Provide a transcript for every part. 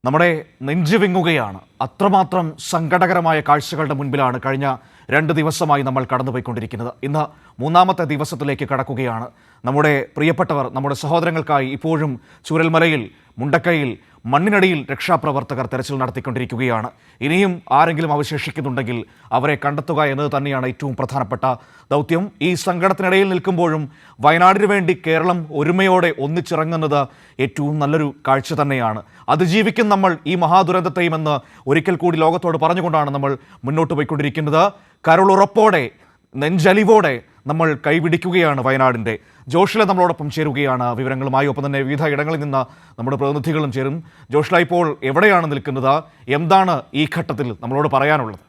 നമ്മുടെ നെഞ്ചു വിങ്ങുകയാണ്. അത്രമാത്രം സങ്കടകരമായ കാഴ്ചകളുടെ മുൻപിലാണ് കഴിഞ്ഞ 2 ദിവസമായി നമ്മൾ കടന്നുപോയിക്കൊണ്ടിരിക്കുന്നത്. ഇന്ന് 3ാമത്തെ ദിവസത്തിലേക്ക് കടക്കുകയാണ്. നമ്മുടെ പ്രിയപ്പെട്ടവർ, നമ്മുടെ സഹോദരങ്ങൾക്കായി ഇപ്പോഴും ചൂരൽമലയിൽ, മുണ്ടക്കയിൽ, മണ്ണിനടിയിൽ രക്ഷാപ്രവർത്തകർ തെരച്ചിൽ നടത്തിക്കൊണ്ടിരിക്കുകയാണ്. ഇനിയും ആരെങ്കിലും അവശേഷിക്കുന്നുണ്ടെങ്കിൽ അവരെ കണ്ടെത്തുക എന്നത് തന്നെയാണ് ഏറ്റവും പ്രധാനപ്പെട്ട ദൗത്യം. ഈ സങ്കടത്തിനിടയിൽ നിൽക്കുമ്പോഴും വയനാടിനു വേണ്ടി കേരളം ഒരുമയോടെ ഒന്നിച്ചിറങ്ങുന്നത് ഏറ്റവും നല്ലൊരു കാഴ്ച തന്നെയാണ്. അതിജീവിക്കും നമ്മൾ ഈ മഹാദുരന്തത്തെയും എന്ന് ഒരിക്കൽ കൂടി ലോകത്തോട് പറഞ്ഞുകൊണ്ടാണ് നമ്മൾ മുന്നോട്ട് പോയിക്കൊണ്ടിരിക്കുന്നത്. കരുളുറപ്പോടെ, നെഞ്ചലിവോടെ നമ്മൾ കൈപിടിക്കുകയാണ് വയനാടിൻ്റെ. ജോഷില നമ്മളോടൊപ്പം ചേരുകയാണ് വിവരങ്ങളുമായി. ഒപ്പം തന്നെ വിവിധ ഇടങ്ങളിൽ നിന്ന് നമ്മുടെ പ്രതിനിധികളും ചേരും. ജോഷില, ഇപ്പോൾ എവിടെയാണ് നിൽക്കുന്നത്? എന്താണ് ഈ ഘട്ടത്തിൽ നമ്മളോട് പറയാനുള്ളത്?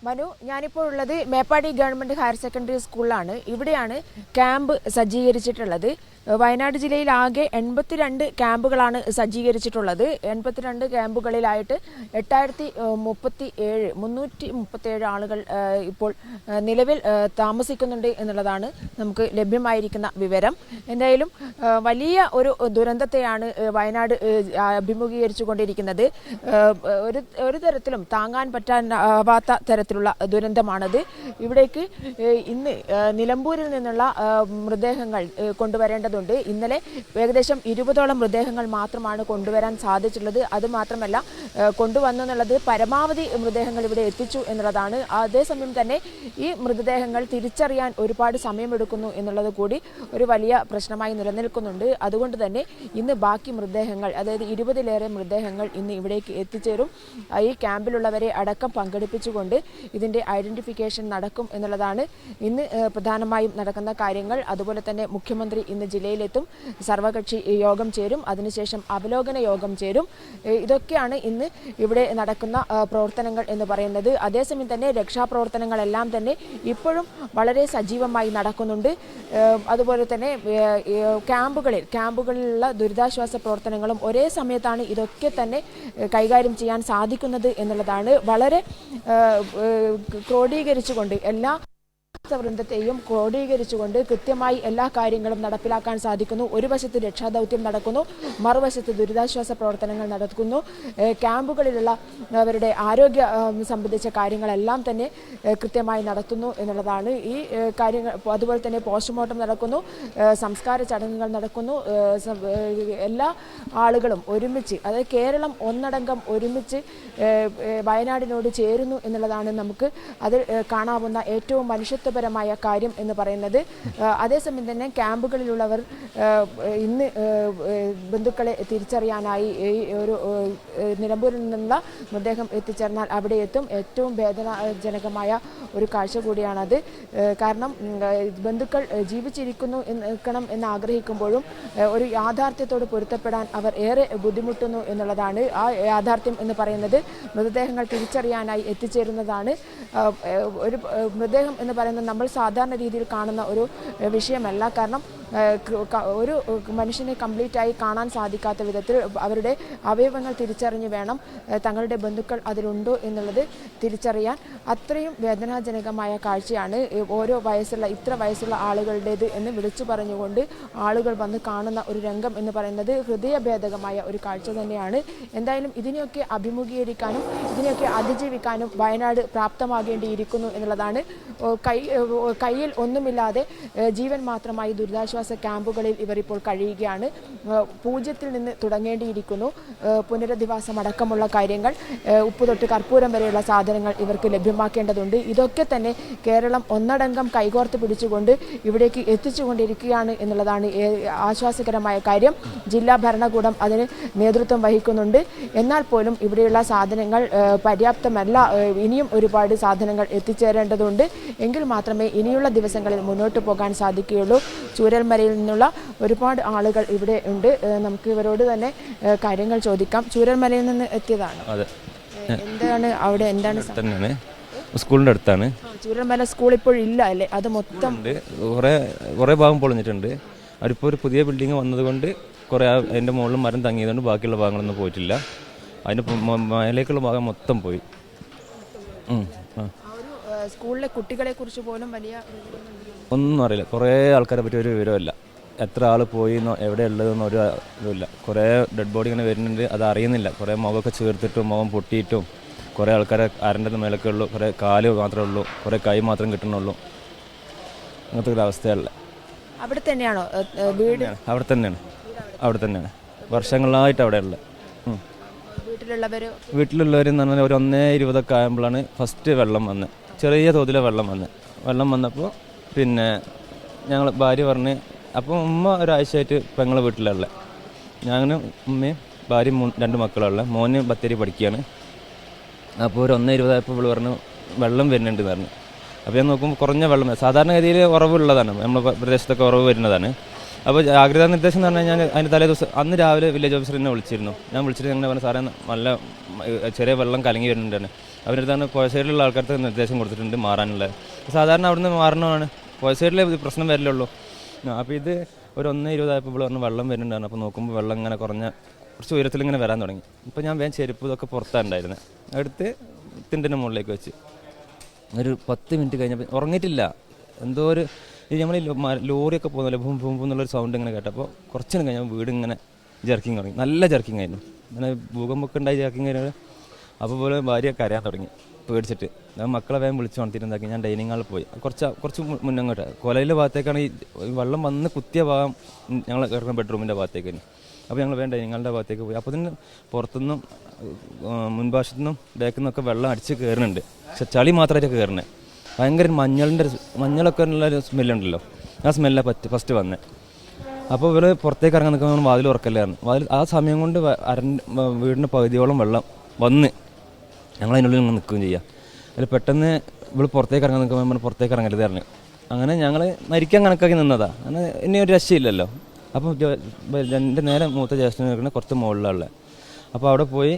മനു, ഞാനിപ്പോൾ ഉള്ളത് മേപ്പാടി ഗവൺമെൻറ് ഹയർ സെക്കൻഡറി സ്കൂളിലാണ്. ഇവിടെയാണ് ക്യാമ്പ് സജ്ജീകരിച്ചിട്ടുള്ളത്. വയനാട് ജില്ലയിൽ ആകെ 82 ക്യാമ്പുകളാണ് സജ്ജീകരിച്ചിട്ടുള്ളത്. 82 ക്യാമ്പുകളിലായിട്ട് 337 ആളുകൾ ഇപ്പോൾ നിലവിൽ താമസിക്കുന്നുണ്ട് എന്നുള്ളതാണ് നമുക്ക് ലഭ്യമായിരിക്കുന്ന വിവരം. എന്തായാലും വലിയ ഒരു ദുരന്തത്തെയാണ് വയനാട് അഭിമുഖീകരിച്ചു കൊണ്ടിരിക്കുന്നത്. ഒരു തരത്തിലും താങ്ങാൻ പറ്റാനാവാത്ത തരത്തിലുള്ള ദുരന്തമാണത്. ഇവിടേക്ക് ഇന്ന് നിലമ്പൂരിൽ നിന്നുള്ള മൃതദേഹങ്ങൾ കൊണ്ടുവരേണ്ടതുണ്ട്. ഇന്നലെ ഏകദേശം 20ഓളം മൃതദേഹങ്ങൾ മാത്രമാണ് കൊണ്ടുവരാൻ സാധിച്ചിട്ടുള്ളത്. അതുമാത്രമല്ല, കൊണ്ടുവന്നെന്നുള്ളത് പരമാവധി മൃതദേഹങ്ങൾ ഇവിടെ എത്തിച്ചു എന്നുള്ളതാണ്. അതേസമയം തന്നെ ഈ മൃതദേഹങ്ങൾ തിരിച്ചറിയാൻ ഒരുപാട് സമയമെടുക്കുന്നു എന്നുള്ളത് കൂടി ഒരു വലിയ പ്രശ്നമായി നിലനിൽക്കുന്നുണ്ട്. അതുകൊണ്ട് തന്നെ ഇന്ന് ബാക്കി മൃതദേഹങ്ങൾ, അതായത് 20ലേറെ മൃതദേഹങ്ങൾ ഇന്ന് ഇവിടേക്ക് എത്തിച്ചേരും. ഈ ക്യാമ്പിലുള്ളവരെ അടക്കം പങ്കെടുപ്പിച്ചുകൊണ്ട് ഇതിൻ്റെ ഐഡന്റിഫിക്കേഷൻ നടക്കും എന്നുള്ളതാണ് ഇന്ന് പ്രധാനമായും നടക്കുന്ന കാര്യങ്ങൾ. അതുപോലെ തന്നെ മുഖ്യമന്ത്രി ഇന്ന് ജില്ലയിലെത്തും, സർവകക്ഷി യോഗം ചേരും, അതിനുശേഷം അവലോകന യോഗം ചേരും. ഇതൊക്കെയാണ് ഇന്ന് ഇവിടെ നടക്കുന്ന പ്രവർത്തനങ്ങൾ എന്ന് പറയുന്നത്. അതേസമയം തന്നെ രക്ഷാപ്രവർത്തനങ്ങളെല്ലാം തന്നെ ഇപ്പോഴും വളരെ സജീവമായി നടക്കുന്നുണ്ട്. അതുപോലെ തന്നെ ക്യാമ്പുകളിലുള്ള ദുരിതാശ്വാസ പ്രവർത്തനങ്ങളും ഒരേ സമയത്താണ് ഇതൊക്കെ തന്നെ കൈകാര്യം ചെയ്യാൻ സാധിക്കുന്നത് എന്നുള്ളതാണ്. വളരെ ക്രോഡീകരിച്ചുകൊണ്ട് എല്ലാ വൃന്ദത്തെയും ക്രോഡീകരിച്ചുകൊണ്ട് കൃത്യമായി എല്ലാ കാര്യങ്ങളും നടപ്പിലാക്കാൻ സാധിക്കുന്നു. ഒരു വശത്ത് രക്ഷാദൗത്യം നടക്കുന്നു, മറുവശത്ത് ദുരിതാശ്വാസ പ്രവർത്തനങ്ങൾ നടക്കുന്നു. ക്യാമ്പുകളിലുള്ള അവരുടെ ആരോഗ്യ സംബന്ധിച്ച കാര്യങ്ങളെല്ലാം തന്നെ കൃത്യമായി നടത്തുന്നു എന്നുള്ളതാണ് ഈ കാര്യങ്ങൾ. അതുപോലെ തന്നെ പോസ്റ്റ്മോർട്ടം നടക്കുന്നു, സംസ്കാര ചടങ്ങുകൾ നടക്കുന്നു. എല്ലാ ആളുകളും ഒരുമിച്ച്, അതായത് കേരളം ഒന്നടങ്കം ഒരുമിച്ച് വയനാടിനോട് ചേരുന്നു എന്നുള്ളതാണ് നമുക്ക് അതിൽ കാണാവുന്ന ഏറ്റവും മനുഷ്യത്വപരമായ കാര്യം എന്ന് പറയുന്നത്. അതേസമയം തന്നെ ക്യാമ്പുകളിലുള്ളവർ ഇന്ന് ബന്ധുക്കളെ തിരിച്ചറിയാനായി ഒരു നിലമ്പൂരിൽ നിന്നുള്ള മൃതദേഹം എത്തിച്ചേർന്നാൽ അവിടെ എത്തും. ഏറ്റവും വേദനാജനകമായ ഒരു കാഴ്ച കൂടിയാണത്. കാരണം ബന്ധുക്കൾ ജീവിച്ചിരിക്കുന്നു എന്ന് ആഗ്രഹിക്കുമ്പോഴും ഒരു യാഥാർത്ഥ്യത്തോട് പൊരുത്തപ്പെടാൻ അവർ ഏറെ ബുദ്ധിമുട്ടുന്നു എന്നുള്ളതാണ്. ആ യാഥാർത്ഥ്യം എന്ന് പറയുന്നത് മൃതദേഹങ്ങൾ തിരിച്ചറിയാനായി എത്തിച്ചേരുന്നതാണ്. ഒരു മൃതദേഹം എന്ന് പറയുന്നത് നമ്മൾ സാധാരണ രീതിയിൽ കാണുന്ന ഒരു വിഷയമല്ല. കാരണം ഒരു മനുഷ്യനെ കംപ്ലീറ്റായി കാണാൻ സാധിക്കാത്ത വിധത്തിൽ അവരുടെ അവയവങ്ങൾ തിരിച്ചറിഞ്ഞ് വേണം തങ്ങളുടെ ബന്ധുക്കൾ അതിലുണ്ടോ എന്നുള്ളത് തിരിച്ചറിയാൻ. അത്രയും വേദനാജനകമായ കാഴ്ചയാണ് ഇത്ര വയസ്സുള്ള ആളുകളുടേത് എന്ന് വിളിച്ചു പറഞ്ഞുകൊണ്ട് ആളുകൾ വന്ന് കാണുന്ന ഒരു രംഗം എന്ന് പറയുന്നത് ഹൃദയഭേദകമായ ഒരു കാഴ്ച തന്നെയാണ്. എന്തായാലും ഇതിനെയൊക്കെ അഭിമുഖീകരിക്കാനും ഇതിനെയൊക്കെ അതിജീവിക്കാനും വയനാട് പ്രാപ്തമാകേണ്ടിയിരിക്കുന്നു എന്നുള്ളതാണ്. കയ്യിൽ ഒന്നുമില്ലാതെ ജീവൻ മാത്രമായി ദുരിതാശ്വാസ ക്യാമ്പുകളിൽ ഇവർ ഇപ്പോൾ കഴിയുകയാണ്. 0 നിന്ന് തുടങ്ങേണ്ടിയിരിക്കുന്നു. പുനരധിവാസം അടക്കമുള്ള കാര്യങ്ങൾ, ഉപ്പ് തൊട്ട് കർപ്പൂരം വരെയുള്ള സാധനങ്ങൾ ഇവർക്ക് ലഭ്യമാക്കേണ്ടതുണ്ട്. ഇതൊക്കെ തന്നെ കേരളം ഒന്നടങ്കം കൈകോർത്ത് പിടിച്ചുകൊണ്ട് ഇവിടേക്ക് എത്തിച്ചുകൊണ്ടിരിക്കുകയാണ് എന്നുള്ളതാണ് ആശ്വാസകരമായ കാര്യം. ജില്ലാ ഭരണകൂടം അതിന് നേതൃത്വം വഹിക്കുന്നുണ്ട്. എന്നാൽ പോലും ഇവിടെയുള്ള സാധനങ്ങൾ പര്യാപ്തമല്ല. ഇനിയും ഒരുപാട് സാധനങ്ങൾ എത്തിച്ചേരേണ്ടതുണ്ട്. എങ്കിൽ മാത്രമേ ഇനിയുള്ള ദിവസങ്ങളിൽ മുന്നോട്ട് പോകാൻ സാധിക്കുകയുള്ളൂ. ചൂരൽമലയിൽ നിന്നുള്ള ഒരുപാട് ആളുകൾ ഇവിടെ ഉണ്ട്. നമുക്ക് ഇവരോട് തന്നെ കാര്യങ്ങൾ ചോദിക്കാം. ചൂരൽമലയിൽ നിന്ന് എത്തിയതാണ്. എന്താണ് അവിടെ, എന്താണ് സ്കൂളിൻ്റെ അടുത്താണ്? ചൂരൽമല സ്കൂൾ ഇപ്പോൾ ഇല്ല അല്ലേ? അത് മൊത്തം കുറേ ഭാഗം പൊളിഞ്ഞിട്ടുണ്ട്. അവരിപ്പോൾ ഒരു പുതിയ ബിൽഡിംഗ് വന്നതുകൊണ്ട് കുറേ അതിൻ്റെ മുകളിൽ മരം തങ്ങിയതുകൊണ്ട് ബാക്കിയുള്ള ഭാഗങ്ങളൊന്നും പോയിട്ടില്ല. അതിൻ്റെ മേലേക്കുള്ള ഭാഗം മൊത്തം പോയി. സ്കൂളിലെ കുട്ടികളെ കുറിച്ച് പോലും വലിയ ഒന്നും അറിയില്ല. കുറേ ആൾക്കാരെ പറ്റി ഒരു വിവരമില്ല. എത്ര ആൾ പോയിന്നോ എവിടെ ഉള്ളതെന്നോ ഒരു ഇതുമില്ല. കുറേ ഡെഡ് ബോഡി ഇങ്ങനെ വരുന്നുണ്ട്, അത് അറിയുന്നില്ല. കുറേ മുഖമൊക്കെ ചേർത്തിട്ടും മുഖം പൊട്ടിയിട്ടും കുറേ ആൾക്കാരെ അരൻ്റെ മേലൊക്കെ ഉള്ളൂ, കുറേ കാല് മാത്രമേ ഉള്ളൂ, കുറേ കൈ മാത്രം കിട്ടണുള്ളൂ. അങ്ങനത്തെ ഒരു അവസ്ഥയല്ല. അവിടെ തന്നെയാണോ വീട്? അവിടെ തന്നെയാണ് വർഷങ്ങളായിട്ട് അവിടെ ഉള്ളത്. വീട്ടിലുള്ളവരെന്ന് പറഞ്ഞാൽ ഒരു 1:20 ആകുമ്പോഴാണ് ഫസ്റ്റ് വെള്ളം വന്നത്. ചെറിയ തോതിലെ വെള്ളം വന്നപ്പോൾ പിന്നെ ഞങ്ങൾ ഭാര്യ പറഞ്ഞ്, അപ്പോൾ ഉമ്മ ഒരാഴ്ചയായിട്ട് പെങ്ങളെ വീട്ടിലുള്ള, ഞാനും ഉമ്മയും ഭാര്യയും 2 മക്കളുള്ള. മോന് ബത്തേരി പഠിക്കുകയാണ്. അപ്പോൾ ഒരു 1:20 ആയപ്പോൾ ഇവള് പറഞ്ഞു വെള്ളം വരുന്നുണ്ട് എന്ന് പറഞ്ഞു. അപ്പോൾ ഞാൻ നോക്കുമ്പോൾ കുറഞ്ഞ വെള്ളം, സാധാരണഗതിയിൽ ഉറവുള്ളതാണ്, നമ്മുടെ പ്രദേശത്തൊക്കെ ഉറവ് വരുന്നതാണ്. അപ്പോൾ ജാഗ്രതാ നിർദ്ദേശം എന്ന് പറഞ്ഞാൽ ഞാൻ അതിൻ്റെ തലേ ദിവസം അന്ന് രാവിലെ വില്ലേജ് ഓഫീസറിനെ വിളിച്ചിരുന്നു. ഞാൻ വിളിച്ചിട്ട് അങ്ങനെ പറഞ്ഞു, സാറേ നല്ല ചെറിയ വെള്ളം കലങ്ങി വരുന്നുണ്ടാണ്. അവരടുത്താണ് പുഴ സൈഡിലുള്ള ആൾക്കാർക്ക് നിർദ്ദേശം കൊടുത്തിട്ടുണ്ട് മാറാനുള്ളത്. സാധാരണ അവിടുന്ന് മാറണമാണ്, പുഴ സൈഡിലെ പ്രശ്നം വരില്ലുള്ളൂ. അപ്പോൾ ഇത് ഒരു 1:20 ആയപ്പോൾ ഇവിടെ പറഞ്ഞ് വെള്ളം വരുന്നുണ്ടായിരുന്നു. അപ്പോൾ നോക്കുമ്പോൾ വെള്ളം ഇങ്ങനെ കുറച്ച് ഉയരത്തിൽ ഇങ്ങനെ വരാൻ തുടങ്ങി. ഇപ്പോൾ ഞാൻ വേഗം ചെരുപ്പ് ഇതൊക്കെ പുറത്താണ്ടായിരുന്നത് എടുത്ത് തിണ്ടിൻ്റെ മുകളിലേക്ക് വെച്ച് ഒരു 10 മിനിറ്റ് കഴിഞ്ഞപ്പോൾ ഉറങ്ങിയിട്ടില്ല. എന്തോ ഒരു നമ്മൾ ലോറിയൊക്കെ പോകുന്നില്ല, ഭൂം ഭൂം എന്നുള്ളൊരു സൗണ്ട് ഇങ്ങനെ കേട്ടപ്പോൾ കുറച്ചു കഴിഞ്ഞാൽ വീട് ഇങ്ങനെ ജർക്കിങ് തുടങ്ങി. നല്ല ജർക്കിങ് ആയിരുന്നു, അങ്ങനെ ഭൂകമ്പമൊക്കെ ഉണ്ടായി ജർക്കിങ് കഴിഞ്ഞാൽ. അപ്പോൾ പോലെ ഭാര്യ കരയാൻ തുടങ്ങി പേടിച്ചിട്ട്. ഞാൻ മക്കളെ വേഗം വിളിച്ച് ഉണർത്തിയിട്ടുണ്ടാക്കി. ഞാൻ ഡൈനിങ് ഹാളിൽ പോയി. കുറച്ച് മുന്നങ്ങോട്ട് കൊലയിലെ ഭാഗത്തേക്കാണ് ഈ വെള്ളം വന്ന് കുത്തിയ ഭാഗം, ഞങ്ങൾ കിടക്കുന്ന ബെഡ്റൂമിൻ്റെ ഭാഗത്തേക്ക് തന്നെ. അപ്പോൾ ഞങ്ങൾ വേഗം ഡൈനിങ് ഹാളിൻ്റെ ഭാഗത്തേക്ക് പോയി. അപ്പോൾ തന്നെ പുറത്തുനിന്നും മുൻഭാഷത്തു നിന്നും ബാക്കിൽ നിന്നൊക്കെ വെള്ളം അടിച്ച് കയറുന്നുണ്ട്. പക്ഷെ ചളി മാത്രമായിട്ട് കയറുന്നത്. ഭയങ്കര മഞ്ഞളൊക്കെ ഉള്ളൊരു സ്മെല്ലുണ്ടല്ലോ, ആ സ്മെല്ലാണ് ഫസ്റ്റ് വന്നത്. അപ്പോൾ ഇവർ പുറത്തേക്ക് ഇറങ്ങാൻ നിൽക്കുന്ന വാതിൽ ഉറക്കല്ലായിരുന്നു. ആ സമയം കൊണ്ട് വീടിൻ്റെ പകുതിയോളം വെള്ളം വന്ന് ഞങ്ങളതിനുള്ളിൽ നിന്ന് നിൽക്കുകയും ചെയ്യുക. അതിൽ പെട്ടെന്ന് ഇവൾ പുറത്തേക്ക് ഇറങ്ങാൻ നിൽക്കുമ്പോൾ പുറത്തേക്ക് ഇറങ്ങരുത് പറഞ്ഞു. അങ്ങനെ ഞങ്ങൾ മരിക്കാൻ കണക്കാക്കി നിന്നതാണ്. അങ്ങനെ ഇനി ഒരു രക്ഷയില്ലല്ലോ. അപ്പം എൻ്റെ നേരെ മൂത്ത ജ്യേഷ്ഠന് നിൽക്കുന്ന കുറച്ച് മുകളിലുള്ള. അപ്പോൾ അവിടെ പോയി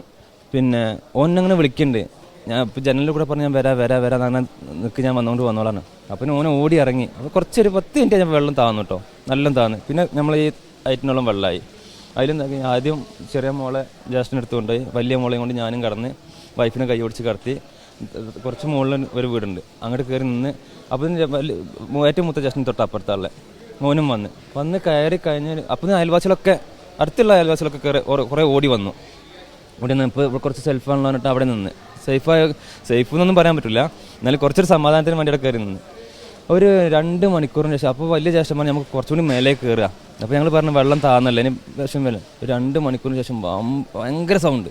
പിന്നെ ഓനങ്ങനെ വിളിക്കുന്നുണ്ട്. ഞാൻ ഇപ്പോൾ ജനലിൽ കൂടെ പറഞ്ഞ് ഞാൻ വരാം അങ്ങനെ നിൽക്ക്, ഞാൻ വന്നോളാണ്. അപ്പം ഓനെ ഓടി ഇറങ്ങി. അപ്പോൾ കുറച്ചൊരു 10 മിനിറ്റ് ഞാൻ വെള്ളം താന്നു കേട്ടോ, നല്ല താന്ന്. പിന്നെ നമ്മൾ ഈ ഐറ്റിനോളം വെള്ളമായി. അതിലെന്താക്കി ആദ്യം ചെറിയ മോളെ ജ്യേഷ്ഠനെടുത്ത് കൊണ്ടുപോയി, വലിയ മോളെയും കൊണ്ട് ഞാനും കടന്ന് വൈഫിനെ കൈ പിടിച്ച് കടത്തി. കുറച്ച് മുകളിൽ ഒരു വീടുണ്ട്, അങ്ങോട്ട് കയറി നിന്ന്. അപ്പം ഏറ്റവും മൂത്ത ജ്യേഷ്ഠൻ തൊട്ട് അപ്പുറത്തുള്ള മോനും വന്ന് കയറി കഴിഞ്ഞ് അപ്പം അയൽവാസികളൊക്കെ, അടുത്തുള്ള അയൽവാസികളൊക്കെ കുറേ ഓടി വന്നു. ഇവിടെ നിന്ന് ഇപ്പോൾ കുറച്ച് സെൽഫാണല്ലോ എന്നിട്ട് അവിടെ നിന്ന് സേഫ് എന്നൊന്നും പറയാൻ പറ്റില്ല, എന്നാലും കുറച്ചൊരു സമാധാനത്തിന് വേണ്ടിയിട്ട് കയറി നിന്ന്. ഒരു 2 മണിക്കൂറിന് ശേഷം അപ്പോൾ വലിയ ജ്യേഷ്ഠന്മാർ നമുക്ക് കുറച്ചുകൂടി മേലേക്ക് കയറുക. അപ്പോൾ ഞങ്ങൾ പറഞ്ഞു വെള്ളം താന്നല്ല, ഇനി വിഷം വരും. ഒരു 2 മണിക്കൂറിന് ശേഷം ഭയങ്കര സൗണ്ട്,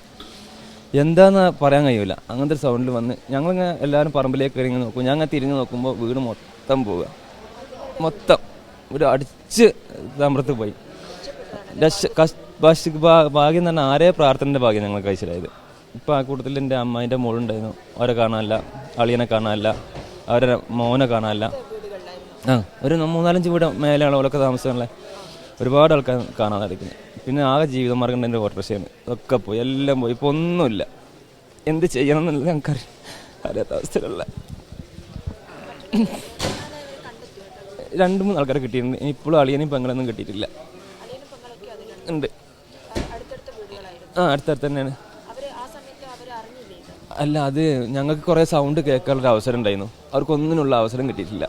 എന്താണെന്ന് പറയാൻ കഴിയില്ല. അങ്ങനത്തെ ഒരു സൗണ്ടിൽ വന്ന് ഞങ്ങളിങ്ങനെ എല്ലാവരും പറമ്പിലേക്ക് കയറി ഇങ്ങനെ നോക്കും. ഞാൻ അങ്ങനെ തിരിഞ്ഞ് നോക്കുമ്പോൾ വീട് മൊത്തം പോവുക, മൊത്തം ഒരു അടിച്ച് തമ്പ്രത്ത് പോയി. ഭാഗ്യം തന്നെ ആരേ പ്രാർത്ഥനയുടെ ഭാഗ്യം ഞങ്ങൾ കഴിച്ചിലായത്. ഇപ്പോൾ ആ കൂട്ടത്തിൽ എൻ്റെ അമ്മായിൻ്റെ മോളുണ്ടായിരുന്നു, അവരെ കാണാനില്ല, അളിയനെ കാണാനില്ല, അവരെ മോനെ കാണാനില്ല. ഒരു 3-4 വീട് മേലെയാണ് അവരൊക്കെ താമസമുള്ള. ഒരുപാട് ആൾക്കാർ കാണാൻ നടക്കുന്നത്. പിന്നെ ആകെ ജീവിതമാർഗം എൻ്റെ ഓട്ടോറിക്ഷയാണ്, അതൊക്കെ പോയി, എല്ലാം പോയി. ഇപ്പോൾ ഒന്നുമില്ല. എന്ത് ചെയ്യണം എന്നുള്ളത് ഞങ്ങൾക്ക് അറിയാത്ത അവസ്ഥയിലുള്ള 2-3 ആൾക്കാരെ കിട്ടിയിട്ടുണ്ട്. ഇപ്പോഴും അളിയനും പെങ്ങളൊന്നും കിട്ടിയിട്ടില്ല. ഉണ്ട്, അടുത്തടുത്ത് തന്നെയാണ്. അല്ല, അത് ഞങ്ങൾക്ക് കുറേ സൗണ്ട് കേൾക്കാനുള്ള അവസരം ഉണ്ടായിരുന്നു, അവർക്കൊന്നിനുള്ള അവസരം കിട്ടിയിട്ടില്ല.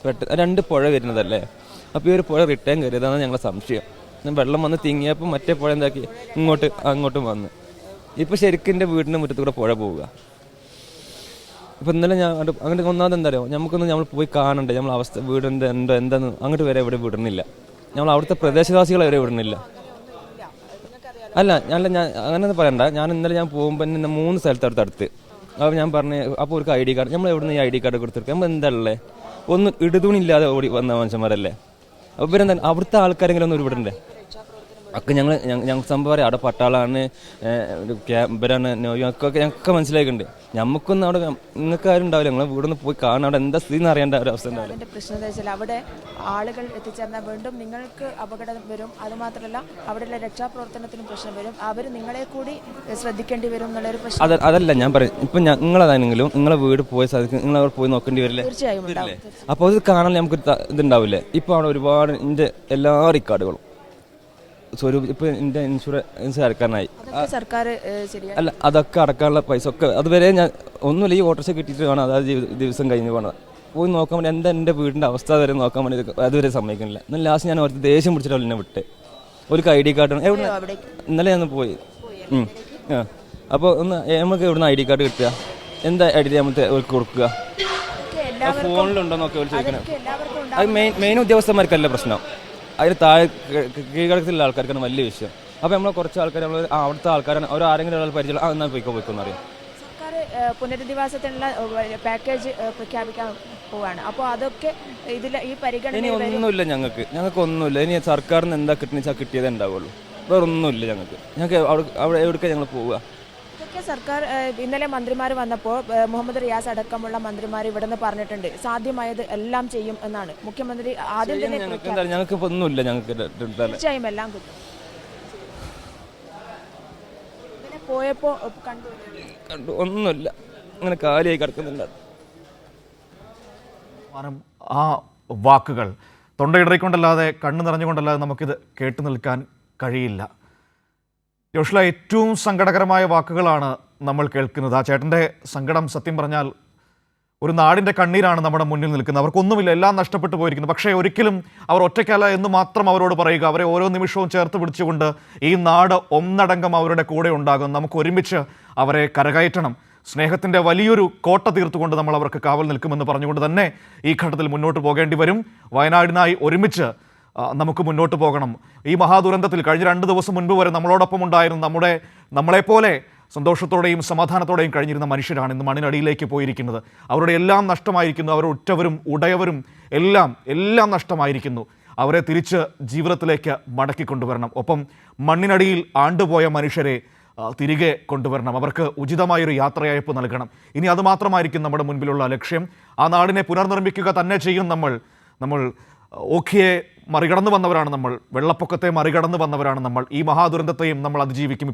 പെട്ടെന്ന് 2 പുഴ വരുന്നതല്ലേ, അപ്പോൾ ഈ ഒരു പുഴ റിട്ടേൺ കയറിയതാണ് ഞങ്ങളുടെ സംശയം. വെള്ളം വന്ന് തിങ്ങിയപ്പോൾ മറ്റേ പുഴ എന്താക്കി അങ്ങോട്ടും വന്ന്. ഇപ്പോൾ ശരിക്കും എൻ്റെ വീടിൻ്റെ മുറ്റത്ത് കൂടെ പുഴ പോവുക. ഇപ്പോൾ ഇന്നലെ ഞാൻ അങ്ങോട്ട് ഒന്നാമത് എന്താ അറിയോ, നമ്മൾ പോയി കാണണ്ടേ, നമ്മൾ അവസ്ഥ വീടിൻ്റെ എന്താന്ന് അങ്ങോട്ട് വരെ ഇവിടെ വിടുന്നില്ല. നമ്മൾ അവിടുത്തെ പ്രദേശവാസികളെ വരെ വിടുന്നില്ല. അല്ല ഞാൻ അങ്ങനെ പറയണ്ട. ഇന്നലെ ഞാൻ പോകുമ്പോൾ തന്നെ 3 സ്ഥലത്ത് അടുത്ത്. അപ്പോൾ ഞാൻ പറഞ്ഞു, അപ്പോൾ ഒരു ID കാർഡ്, നമ്മൾ എവിടെ നിന്ന് ഈ ID കാർഡ് കൊടുത്തിരിക്കുക, നമ്മൾ എന്താ ഉള്ളത്, ഒന്നും ഇടുതൂണില്ലാതെ ഓടി വന്ന മനുഷ്യന്മാരല്ലേ. അപ്പോൾ ഇവരെന്താ അവിടുത്തെ ആൾക്കാരെങ്കിലും ഒന്നും വിടണ്ടേ. ഒക്കെ ഞങ്ങൾ സംഭവം പറയാം, അവിടെ പട്ടാളാണ്, ഇവരാണ്, നോയൊക്കെ ഞങ്ങൾക്ക് മനസ്സിലായിട്ടുണ്ട്. നമുക്കൊന്നും അവിടെ നിങ്ങൾക്ക് ആരും ഉണ്ടാവില്ല, ഞങ്ങൾ വീടൊന്ന് പോയി കാണാൻ അവിടെ എന്താ സ്ഥിതി എന്ന് അറിയേണ്ട ഒരു അവസ്ഥ ഉണ്ടാവില്ല. അതിൻ്റെ പ്രശ്നം എന്താ വെച്ചാൽ അവിടെ ആളുകൾ എത്തിച്ചേർന്നാൽ വീണ്ടും നിങ്ങൾക്ക് അപകടം വരും. അതുമാത്രമല്ല അവിടെയുള്ള രക്ഷാപ്രവർത്തനത്തിനും പ്രശ്നം വരും, അവർ നിങ്ങളെ കൂടി ശ്രദ്ധിക്കേണ്ടി വരും എന്നുള്ളൊരു പ്രശ്നം. അതല്ല ഞാൻ പറയും, ഇപ്പം നിങ്ങളതാണെങ്കിലും നിങ്ങളെ വീട് പോയ സ്ഥലത്ത് നിങ്ങൾ അവിടെ പോയി നോക്കേണ്ടി വരില്ലേ? തീർച്ചയായും ഉണ്ടാവും. അപ്പോൾ അത് കാണാൻ നമുക്ക് ഇതുണ്ടാവില്ലേ. ഇപ്പോൾ അവിടെ ഒരുപാട് എൻ്റെ എല്ലാ റെക്കോർഡുകളും ഇപ്പൊ എന്റെ ഇൻഷുറൻസ് അടക്കാനായി, സർക്കാർ അല്ല അതൊക്കെ അടക്കാനുള്ള പൈസ ഒക്കെ അതുവരെ ഞാൻ ഒന്നുമില്ല, ഈ ഓട്ടോറിക്ഷ കിട്ടിയിട്ട് വേണം അതായത് ദിവസം കഴിഞ്ഞ് പോകണം. പോയി നോക്കാൻ വേണ്ടി എൻ്റെ വീടിൻ്റെ അവസ്ഥ വരെ നോക്കാൻ വേണ്ടി അതുവരെ സമ്മതിക്കുന്നില്ല. എന്നാൽ ലാസ്റ്റ് ഞാൻ അവർക്ക് ദേഷ്യം പിടിച്ചിട്ട് എന്നെ വിട്ട് ഒരു ID കാർഡ് എവിടെ ഇന്നലെ ഞാൻ പോയി. അപ്പോൾ ഒന്ന് നമുക്ക് എവിടെ നിന്ന് ID കാർഡ് കിട്ടുക, എന്താ ID നമ്മൾ കൊടുക്കുക, ഫോണിലുണ്ടോ നോക്കി ചോദിക്കണം. അത് മെയിൻ ഉദ്യോഗസ്ഥന്മാർക്കല്ല പ്രശ്നം, അതിന് താഴെ കീഴ്ഘടകത്തിലുള്ള ആൾക്കാർക്കാണ് വലിയ വിഷയം. അപ്പോൾ നമ്മൾ കുറച്ച് ആൾക്കാർ നമ്മൾ അവിടുത്തെ ആൾക്കാരാണ് അവർ ആരെങ്കിലും ഒരാൾ പരിചയം എന്നാൽ പോയിക്കോന്ന് അറിയാം. സർക്കാർ പുനരധിവാസത്തിനുള്ള പാക്കേജ് പ്രഖ്യാപിക്കാൻ പോവാണ്. അപ്പോൾ അതൊക്കെ ഇതിൽ ഈ പരിഗണന ഇനി ഒന്നുമില്ല, ഞങ്ങൾക്ക് ഒന്നുമില്ല. ഇനി സർക്കാരിൽ നിന്ന് എന്താ കിട്ടുന്ന വെച്ചാൽ കിട്ടിയതേ ഉണ്ടാവുള്ളൂ, വേറെ ഒന്നുമില്ല ഞങ്ങൾക്ക് അവിടെ എവിടേക്കാണ് ഞങ്ങൾ പോവുക. ഇതൊക്കെ സർക്കാർ ഇന്നലെ മന്ത്രിമാർ വന്നപ്പോൾ മുഹമ്മദ് റിയാസ് അടക്കമുള്ള മന്ത്രിമാർ ഇവിടെ നിന്ന് പറഞ്ഞിട്ടുണ്ട് സാധ്യമായത് എല്ലാം ചെയ്യും എന്നാണ്. മുഖ്യമന്ത്രി ആദ്യം തന്നെ ഞങ്ങൾക്ക് ഒന്നുമില്ല, ഞങ്ങൾക്ക് തീർച്ചയായും എല്ലാം കിട്ടും. ഇങ്ങനെ പോയപ്പോൾ കണ്ടു ഒന്നുമില്ല, അങ്ങനെ കാലിയായി കിടക്കുന്നുണ്ട്. ആ വാക്കുകൾ തൊണ്ടയിടറിക്കൊണ്ടല്ലാതെ കണ്ണു നിറഞ്ഞുകൊണ്ടല്ലാതെ നമുക്കിത് കേട്ടു നിൽക്കാൻ കഴിയില്ല. യോഷ്ല, ഏറ്റവും സങ്കടകരമായ വാക്കുകളാണ് നമ്മൾ കേൾക്കുന്നത്. ആ ചേട്ടൻ്റെ സങ്കടം സത്യം പറഞ്ഞാൽ ഒരു നാടിൻ്റെ കണ്ണീരാണ് നമ്മുടെ മുന്നിൽ നിൽക്കുന്നത്. അവർക്കൊന്നുമില്ല, എല്ലാം നഷ്ടപ്പെട്ടു പോയിരിക്കുന്നു. പക്ഷേ ഒരിക്കലും അവർ ഒറ്റയ്ക്കല്ല എന്ന് മാത്രം അവരോട് പറയുക. അവരെ ഓരോ നിമിഷവും ചേർത്ത് പിടിച്ചുകൊണ്ട് ഈ നാട് ഒന്നടങ്കം അവരുടെ കൂടെ ഉണ്ടാകും. നമുക്ക് ഒരുമിച്ച് അവരെ കരകയറ്റണം. സ്നേഹത്തിൻ്റെ വലിയൊരു കോട്ട തീർത്തുകൊണ്ട് നമ്മൾ അവർക്ക് കാവൽ നിൽക്കുമെന്ന് പറഞ്ഞുകൊണ്ട് തന്നെ ഈ ഘട്ടത്തിൽ മുന്നോട്ട് പോകേണ്ടി വരും. വയനാടിനായി ഒരുമിച്ച് നമുക്ക് മുന്നോട്ട് പോകണം. ഈ മഹാദുരന്തത്തിൽ കഴിഞ്ഞ 2 ദിവസം മുൻപ് വരെ നമ്മളോടൊപ്പം ഉണ്ടായിരുന്ന നമ്മളെപ്പോലെ സന്തോഷത്തോടെയും സമാധാനത്തോടെയും കഴിഞ്ഞിരുന്ന മനുഷ്യരാണ് ഇന്ന് മണ്ണിനടിയിലേക്ക് പോയിരിക്കുന്നത്. അവരുടെ എല്ലാം നഷ്ടമായിരിക്കുന്നു. അവരുടെ ഉറ്റവരും ഉടയവരും എല്ലാം നഷ്ടമായിരിക്കുന്നു. അവരെ തിരിച്ച് ജീവിതത്തിലേക്ക് മടക്കിക്കൊണ്ടുവരണം. ഒപ്പം മണ്ണിനടിയിൽ ആണ്ടുപോയ മനുഷ്യരെ തിരികെ കൊണ്ടുവരണം. അവർക്ക് ഉചിതമായൊരു യാത്രയയപ്പ് നൽകണം. ഇനി അതുമാത്രമായിരിക്കും നമ്മുടെ മുൻപിലുള്ള ലക്ഷ്യം. ആ നാടിനെ പുനർനിർമ്മിക്കുക തന്നെ ചെയ്യും. നമ്മൾ ഓഖിയെ മറികടന്നു വന്നവരാണ് നമ്മൾ, വെള്ളപ്പൊക്കത്തെ മറികടന്നു വന്നവരാണ് നമ്മൾ. ഈ മഹാദുരന്തത്തെയും നമ്മൾ അതിജീവിക്കും.